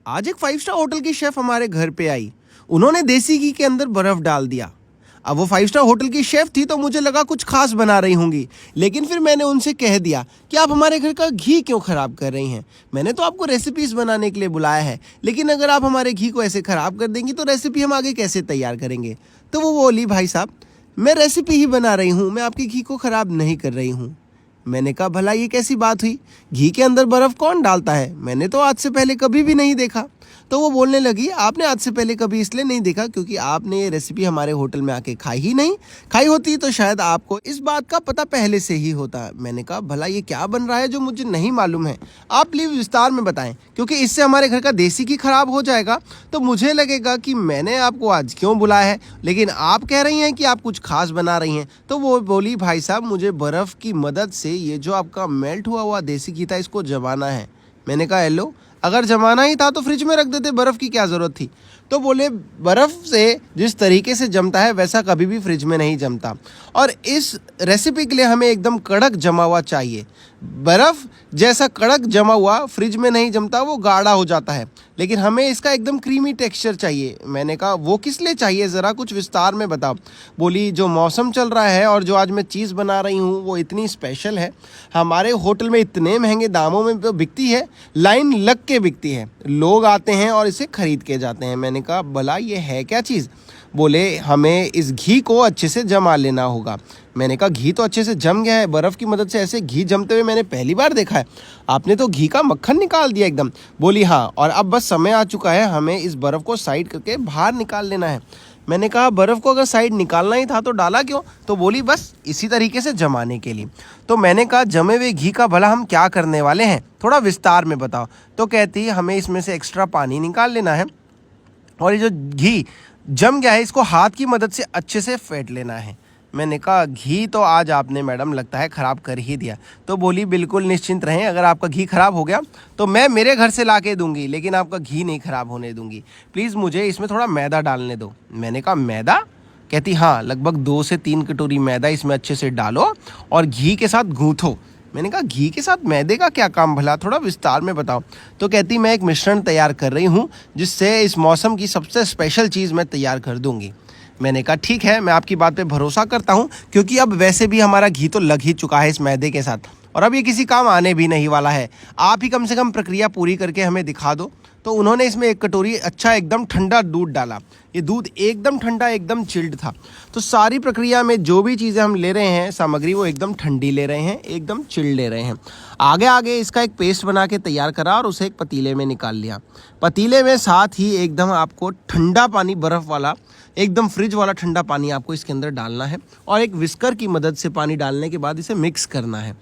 आज एक 5 star hotel की शेफ हमारे घर पे आई। उन्होंने देसी घी के अंदर बर्फ डाल दिया। अब वो 5 स्टार होटल की शेफ थी तो मुझे लगा कुछ खास बना रही होंगी, लेकिन फिर मैंने उनसे कह दिया कि आप हमारे घर का घी क्यों ख़राब कर रही हैं। मैंने तो आपको रेसिपीज़ बनाने के लिए बुलाया है, लेकिन अगर आप हमारे घी को ऐसे ख़राब कर देंगी तो रेसिपी हम आगे कैसे तैयार करेंगे। तो वो बोली, भाई साहब मैं रेसिपी ही बना रही हूँ, मैं आपके घी को ख़राब नहीं कर रही हूँ। मैंने कहा, भला ये कैसी बात हुई, घी के अंदर बर्फ़ कौन डालता है, मैंने तो आज से पहले कभी भी नहीं देखा। तो वो बोलने लगी, आपने आज से पहले कभी इसलिए नहीं देखा क्योंकि आपने ये रेसिपी हमारे होटल में आके खाई ही नहीं। खाई होती तो शायद आपको इस बात का पता पहले से ही होता। मैंने कहा, भला ये क्या बन रहा है जो मुझे नहीं मालूम है, आप प्लीज़ विस्तार में बताएं, क्योंकि इससे हमारे घर का देसी घी खराब हो जाएगा तो मुझे लगेगा कि मैंने आपको आज क्यों बुलाया है, लेकिन आप कह रही हैं कि आप कुछ खास बना रही हैं। तो वो बोली, भाई साहब मुझे बर्फ़ की मदद से ये जो आपका मेल्ट हुआ हुआ देसी घी था इसको जमाना है। मैंने कहा, हेलो, अगर जमाना ही था तो फ्रिज में रख देते, बर्फ़ की क्या ज़रूरत थी। तो बोले, बर्फ़ से जिस तरीके से जमता है वैसा कभी भी फ्रिज में नहीं जमता, और इस रेसिपी के लिए हमें एकदम कड़क जमा हुआ चाहिए। बर्फ़ जैसा कड़क जमा हुआ फ्रिज में नहीं जमता, वो गाढ़ा हो जाता है, लेकिन हमें इसका एकदम क्रीमी टेक्सचर चाहिए। मैंने कहा, वो किस लिए चाहिए, ज़रा कुछ विस्तार में बताओ। बोली, जो मौसम चल रहा है और जो आज मैं चीज़ बना रही हूँ वो इतनी स्पेशल है, हमारे होटल में इतने महंगे दामों में तो बिकती है, लाइन लग के बिकती है, लोग आते हैं और इसे ख़रीद के जाते हैं। मैंने कहा, भला ये है क्या चीज़। बोले, हमें इस घी को अच्छे से जमा लेना होगा। मैंने कहा, घी तो अच्छे से जम गया है, बर्फ़ की मदद से ऐसे घी जमते हुए मैंने पहली बार देखा है, आपने तो घी का मक्खन निकाल दिया एकदम। बोली, हाँ, और अब बस समय आ चुका है, हमें इस बर्फ़ को साइड करके बाहर निकाल लेना है। मैंने कहा, बर्फ़ को अगर साइड निकालना ही था तो डाला क्यों। तो बोली, बस इसी तरीके से जमाने के लिए। तो मैंने कहा, जमे हुए घी का भला हम क्या करने वाले हैं, थोड़ा विस्तार में बताओ। तो कहती, हमें इसमें से एक्स्ट्रा पानी निकाल लेना है और ये जो घी जम गया है इसको हाथ की मदद से अच्छे से फेंट लेना है। मैंने कहा, घी तो आज आपने मैडम लगता है ख़राब कर ही दिया। तो बोली, बिल्कुल निश्चिंत रहें, अगर आपका घी ख़राब हो गया तो मैं मेरे घर से ला के दूँगी, लेकिन आपका घी नहीं ख़राब होने दूँगी। प्लीज़ मुझे इसमें थोड़ा मैदा डालने दो। मैंने कहा, मैदा। कहती, हाँ, लगभग 2 से 3 कटोरी मैदा इसमें अच्छे से डालो और घी के साथ गूँथो। मैंने कहा, घी के साथ मैदे का क्या काम भला, थोड़ा विस्तार में बताओ। तो कहती, मैं एक मिश्रण तैयार कर रही हूँ जिससे इस मौसम की सबसे स्पेशल चीज़ मैं तैयार कर दूँगी। मैंने कहा, ठीक है, मैं आपकी बात पे भरोसा करता हूँ, क्योंकि अब वैसे भी हमारा घी तो लग ही चुका है इस मैदे के साथ और अब ये किसी काम आने भी नहीं वाला है। आप ही कम से कम प्रक्रिया पूरी करके हमें दिखा दो। तो उन्होंने इसमें 1 कटोरी अच्छा एकदम ठंडा दूध डाला। ये दूध एकदम ठंडा, एकदम चिल्ड था। तो सारी प्रक्रिया में जो भी चीज़ें हम ले रहे हैं सामग्री, वो एकदम ठंडी ले रहे हैं, एकदम चिल्ड ले रहे हैं। आगे आगे इसका एक पेस्ट बना के तैयार करा और उसे एक पतीले में निकाल लिया। पतीले में साथ ही एकदम आपको ठंडा पानी, बर्फ़ वाला, एकदम फ्रिज वाला ठंडा पानी आपको इसके अंदर डालना है और एक विस्कर की मदद से पानी डालने के बाद इसे मिक्स करना है।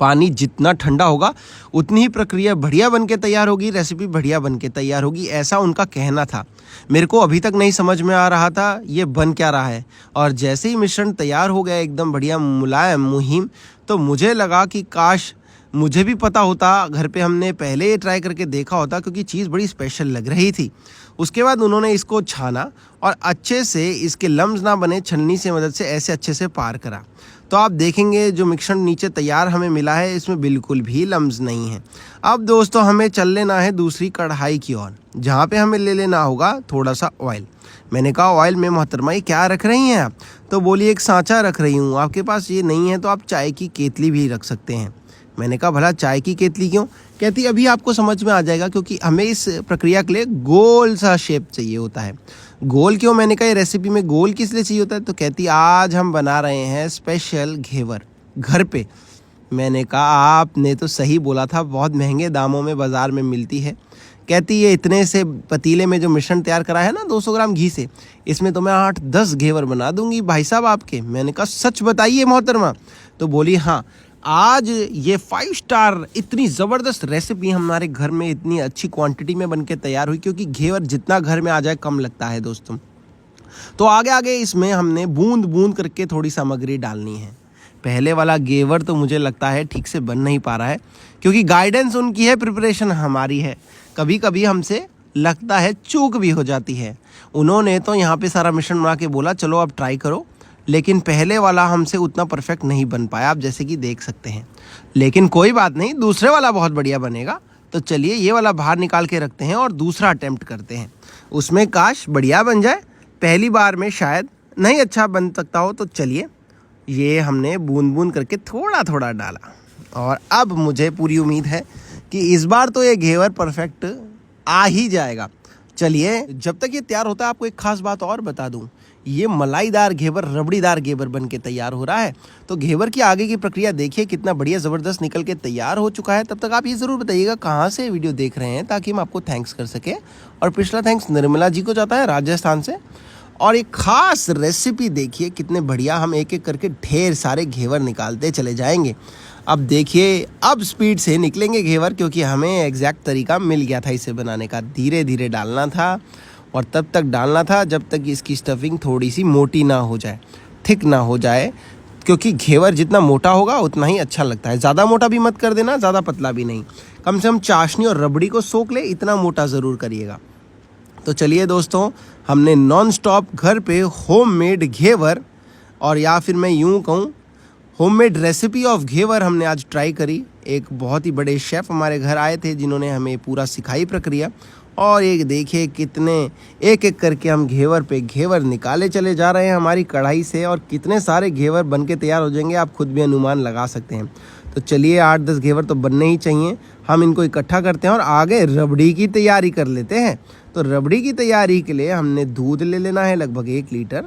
पानी जितना ठंडा होगा उतनी ही प्रक्रिया बढ़िया बन के तैयार होगी, रेसिपी बढ़िया बन के तैयार होगी, ऐसा उनका कहना था। मेरे को अभी तक नहीं समझ में आ रहा था ये बन क्या रहा है, और जैसे ही मिश्रण तैयार हो गया एकदम बढ़िया मुलायम मुहिम, तो मुझे लगा कि काश मुझे भी पता होता, घर पे हमने पहले ये ट्राई करके देखा होता, क्योंकि चीज़ बड़ी स्पेशल लग रही थी। उसके बाद उन्होंने इसको छाना और अच्छे से इसके लम्स ना बने छन्नी से मदद से ऐसे अच्छे से पार करा। तो आप देखेंगे जो मिश्रण नीचे तैयार हमें मिला है इसमें बिल्कुल भी लम्स नहीं है। अब दोस्तों हमें चल लेना है दूसरी कढ़ाई की ओर, जहाँ पे हमें ले लेना होगा थोड़ा सा ऑयल। मैंने कहा, ऑयल में मोहतरमा ये क्या रख रही हैं आप। तो बोली, एक सांचा रख रही हूँ, आपके पास ये नहीं है तो आप चाय की केतली भी रख सकते हैं। मैंने कहा, भला चाय की केतली क्यों। कहती, अभी आपको समझ में आ जाएगा, क्योंकि हमें इस प्रक्रिया के लिए गोल सा शेप चाहिए होता है। गोल क्यों। मैंने कहा, ये रेसिपी में गोल किस लिए चाहिए होता है। तो कहती, आज हम बना रहे हैं स्पेशल घेवर घर पे। मैंने कहा, आपने तो सही बोला था, बहुत महंगे दामों में बाज़ार में मिलती है। कहती, ये इतने से पतीले में जो मिश्रण तैयार करा है ना 200 ग्राम घी से, इसमें तो मैं 8-10 घेवर बना दूंगी भाई साहब आपके। मैंने कहा, सच बताइए मोहतरमा। तो बोली, हाँ, आज ये 5 स्टार इतनी ज़बरदस्त रेसिपी हमारे घर में इतनी अच्छी क्वांटिटी में बनके तैयार हुई, क्योंकि घेवर जितना घर में आ जाए कम लगता है दोस्तों। तो आगे आगे इसमें हमने बूंद बूंद करके थोड़ी सामग्री डालनी है। पहले वाला घेवर तो मुझे लगता है ठीक से बन नहीं पा रहा है, क्योंकि गाइडेंस उनकी है, प्रिपरेशन हमारी है। कभी कभी हमसे लगता है चूक भी हो जाती है। उन्होंने तो यहाँ पे सारा मिश्रण बना के बोला, चलो अब ट्राई करो, लेकिन पहले वाला हमसे उतना परफेक्ट नहीं बन पाया, आप जैसे कि देख सकते हैं। लेकिन कोई बात नहीं, दूसरे वाला बहुत बढ़िया बनेगा। तो चलिए ये वाला बाहर निकाल के रखते हैं और दूसरा अटेम्प्ट करते हैं। उसमें काश बढ़िया बन जाए, पहली बार में शायद नहीं अच्छा बन सकता हो। तो चलिए ये हमने बूंद बूंद करके थोड़ा थोड़ा डाला और अब मुझे पूरी उम्मीद है कि इस बार तो ये घेवर परफेक्ट आ ही जाएगा। चलिए जब तक ये तैयार होता है आपको एक खास बात और बता दूं, ये मलाईदार घेवर, रबड़ीदार घेवर बन के तैयार हो रहा है। तो घेवर की आगे की प्रक्रिया देखिए कितना बढ़िया ज़बरदस्त निकल के तैयार हो चुका है। तब तक आप ये ज़रूर बताइएगा कहाँ से वीडियो देख रहे हैं ताकि हम आपको थैंक्स कर सके। और पिछला थैंक्स निर्मला जी को जाता है राजस्थान से। और एक खास रेसिपी देखिए कितने बढ़िया, हम एक एक करके ढेर सारे घेवर निकालते चले जाएंगे। अब देखिए अब स्पीड से निकलेंगे घेवर, क्योंकि हमें एग्जैक्ट तरीका मिल गया था इसे बनाने का। धीरे धीरे डालना था और तब तक डालना था जब तक इसकी स्टफिंग थोड़ी सी मोटी ना हो जाए, थिक ना हो जाए, क्योंकि घेवर जितना मोटा होगा उतना ही अच्छा लगता है। ज़्यादा मोटा भी मत कर देना, ज़्यादा पतला भी नहीं। कम से कम चाशनी और रबड़ी को सोख ले इतना मोटा ज़रूर करिएगा। तो चलिए दोस्तों, हमने नॉन स्टॉप घर पे होममेड घेवर, और या फिर मैं यूँ कहूँ होममेड रेसिपी ऑफ घेवर हमने आज ट्राई करी। एक बहुत ही बड़े शेफ़ हमारे घर आए थे जिन्होंने हमें पूरा सिखाई प्रक्रिया। और एक देखिए कितने एक एक करके हम घेवर पे घेवर निकाले चले जा रहे हैं हमारी कढ़ाई से, और कितने सारे घेवर बन के तैयार हो जाएंगे आप खुद भी अनुमान लगा सकते हैं। तो चलिए 8-10 घेवर तो बनने ही चाहिए। हम इनको इकट्ठा करते हैं और आगे रबड़ी की तैयारी कर लेते हैं। तो रबड़ी की तैयारी के लिए हमने दूध ले लेना है लगभग 1 लीटर।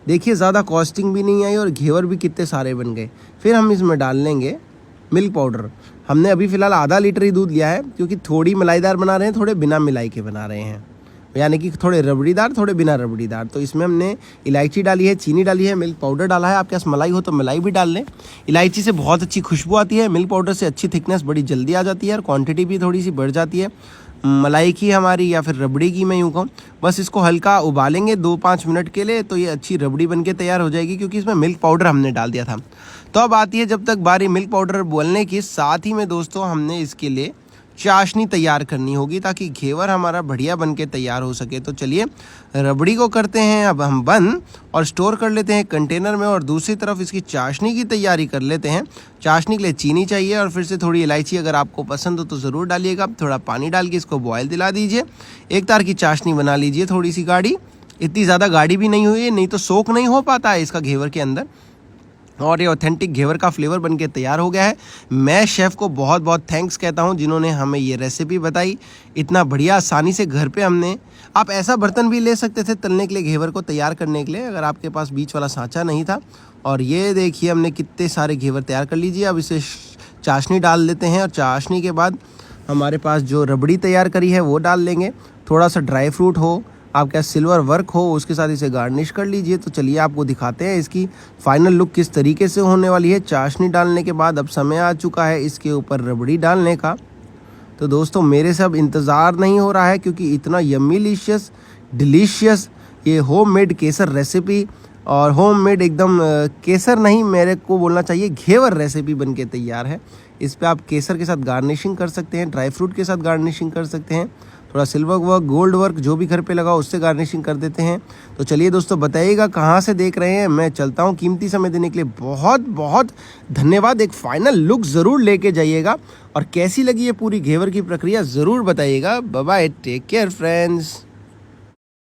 देखिए ज़्यादा कॉस्टिंग भी नहीं आई और घेवर भी कितने सारे बन गए। फिर हम इसमें डाल लेंगे मिल्क पाउडर। हमने अभी फ़िलहाल आधा लीटर ही दूध लिया है, क्योंकि थोड़ी मलाईदार बना रहे हैं, थोड़े बिना मिलाई के बना रहे हैं, यानी कि थोड़े रबड़ीदार थोड़े बिना रबड़ीदार। तो इसमें हमने इलायची डाली है, चीनी डाली है, मिल्क पाउडर डाला है। आपके पास मलाई हो तो मलाई भी डाल लें। इलायची से बहुत अच्छी खुशबू आती है, मिल्क पाउडर से अच्छी थिकनेस बड़ी जल्दी आ जाती है और क्वांटिटी भी थोड़ी सी बढ़ जाती है मलाई की हमारी या फिर रबड़ी की, मैं यूँ कहूँ। बस इसको हल्का उबालेंगे 2-5 मिनट के लिए, तो ये अच्छी रबड़ी बन के तैयार हो जाएगी, क्योंकि इसमें मिल्क पाउडर हमने डाल दिया था। तो अब आती है जब तक बारी मिल्क पाउडर बोलने की, साथ ही में दोस्तों हमने इसके लिए चाशनी तैयार करनी होगी ताकि घेवर हमारा बढ़िया बन के तैयार हो सके। तो चलिए रबड़ी को करते हैं अब हम बंद और स्टोर कर लेते हैं कंटेनर में, और दूसरी तरफ इसकी चाशनी की तैयारी कर लेते हैं। चाशनी के लिए चीनी चाहिए और फिर से थोड़ी इलायची, अगर आपको पसंद हो तो ज़रूर डालिएगा। थोड़ा पानी डाल के इसको बॉयल दिला दीजिए। एक तार की चाशनी बना लीजिए, थोड़ी सी गाढ़ी, इतनी ज़्यादा गाढ़ी भी नहीं हुई है, नहीं तो सोख नहीं हो पाता है इसका घेवर के अंदर। और ये ऑथेंटिक घेवर का फ्लेवर बनके तैयार हो गया है। मैं शेफ़ को बहुत बहुत थैंक्स कहता हूँ जिन्होंने हमें ये रेसिपी बताई। इतना बढ़िया आसानी से घर पे हमने, आप ऐसा बर्तन भी ले सकते थे तलने के लिए, घेवर को तैयार करने के लिए, अगर आपके पास बीच वाला सांचा नहीं था। और ये देखिए हमने कितने सारे घेवर तैयार कर लीजिए। अब इसे चाशनी डाल देते हैं और चाशनी के बाद हमारे पास जो रबड़ी तैयार करी है वो डाल लेंगे। थोड़ा सा ड्राई फ्रूट हो, आपके पास सिल्वर वर्क हो, उसके साथ इसे गार्निश कर लीजिए। तो चलिए आपको दिखाते हैं इसकी फाइनल लुक किस तरीके से होने वाली है। चाशनी डालने के बाद अब समय आ चुका है इसके ऊपर रबड़ी डालने का। तो दोस्तों मेरे से अब इंतज़ार नहीं हो रहा है, क्योंकि इतना यम्मीलिशियस डिलीशियस ये होममेड केसर रेसिपी, और होममेड एकदम केसर नहीं, मेरे को बोलना चाहिए घेवर रेसिपी बनके तैयार है। इस पे आप केसर के साथ गार्निशिंग कर सकते हैं, ड्राई फ्रूट के साथ गार्निशिंग कर सकते हैं, थोड़ा सिल्वर वर्क, गोल्ड वर्क जो भी घर पे लगा उससे गार्निशिंग कर देते हैं। तो चलिए दोस्तों बताइएगा कहाँ से देख रहे हैं। मैं चलता हूँ, कीमती समय देने के लिए बहुत बहुत धन्यवाद। एक फाइनल लुक ज़रूर लेके जाइएगा, और कैसी लगी ये पूरी घेवर की प्रक्रिया ज़रूर बताइएगा। Bye bye, take care friends.